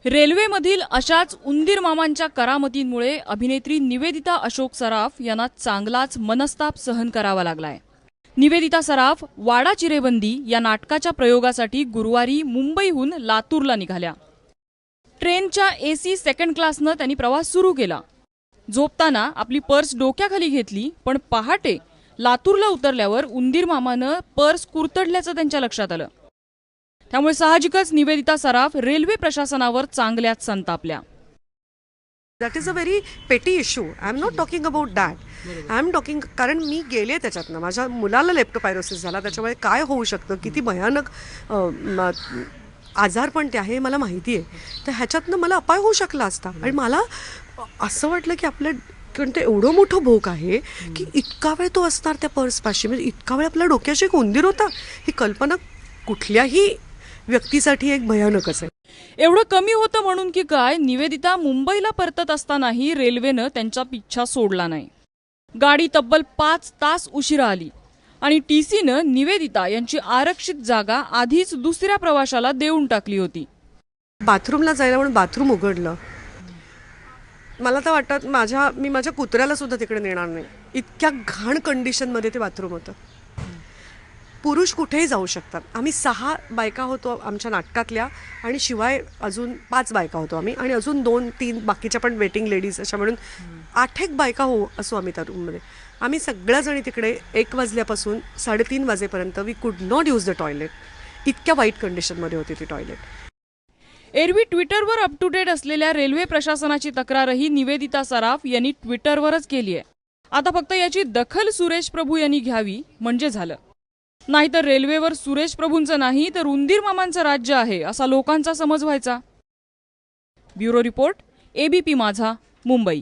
रेल्वेमधील अशाच उंदीर मामांच्या करामतींमुळे अभिनेत्री निवेदिता अशोक सराफ यांना चांगलाच मनस्ताप सहन करावा लागलाय। निवेदिता सराफ वाडा चिरेबंदी या नाटकाच्या प्रयोगासाठी गुरुवारी मुंबईहून लातूरला निघाल्या। ट्रेनच्या एसी सेकंड क्लासनं त्यांनी प्रवास सुरू केला। झोपताना आपली पर्स डोक्याखाली घेतली, पण पहाटे लातूरला उतरल्यावर उंदीर मामानं पर्स कुरतडल्याचं त्यांच्या लक्षात आलं। त्यामुळे साहजिकच निवेदिता सराफ रेल्वे प्रशासनावर चांगल्याच संतापल्या। दॅट इज अ व्हेरी पेटी issue. I am not talking about that. I am talking, कारण मी गेले त्याच्यातनं, माझ्या मुलाला लेप्टोपायरोसिस झाला, त्याच्यामुळे काय होऊ शकतं, किती भयानक आजारपण ते आहे मला माहिती आहे. तर ह्याच्यातनं मला अपाय होऊ शकला असता. आणि मला असं वाटलं की आपलं, कारण ते एवढं मोठं भोग आहे की इतका वेळ तो असणार त्या पर्सपाशी, म्हणजे इतका वेळ आपल्या डोक्याशी एक उंदीर होता, ही कल्पना कुठल्याही व्यक्तीसाठी एक भयानकच आहे. एवढं कमी होतं म्हणून की काय, निवेदिता मुंबईला परतत असतानाही रेल्वेनं त्यांचा पिच्छा सोडला नाही। गाडी तब्बल 5 तास उशिरा आली आणि टीसीनं निवेदिता यांची आरक्षित जागा आधीच दुसऱ्या प्रवाशाला देऊन टाकली होती। बाथरूमला जायला म्हणून बाथरूम उघडलं. मला तर वाटतं मी माझ्या कुत्र्याला सुद्धा तिकडे नेणार नाही, इतक्या घाण कंडिशनमध्ये ते बाथरूम होतं. पुरुष कुठेही जाऊ शकतात. आम्ही 6 बायका होतो आमच्या नाटकातल्या, आणि शिवाय अजून 5 बायका होतो आम्ही, आणि अजून 2-3 बाकीच्या पण वेटिंग लेडीज, अशा म्हणून 8 बायका असो आम्ही त्या रूममध्ये. आम्ही सगळ्याजणी तिकडे 1 वाजल्यापासून 3:30 वाजेपर्यंत वी कुड नॉट यूज द टॉयलेट. इतक्या वाईट कंडिशनमध्ये होती ती टॉयलेट. एरवी ट्विटरवर अप टू डेट असलेल्या रेल्वे प्रशासनाची तक्रारही निवेदिता सराफ यांनी ट्विटरवरच केली आहे। आता फक्त याची दखल सुरेश प्रभू यांनी घ्यावी म्हणजे झालं, नाहीतर रेल्वेवर सुरेश प्रभूंचं नाही तर उंदीर मामांचं राज्य आहे असा लोकांचा समज व्हायचा। ब्युरो रिपोर्ट, एबीपी माझा, मुंबई।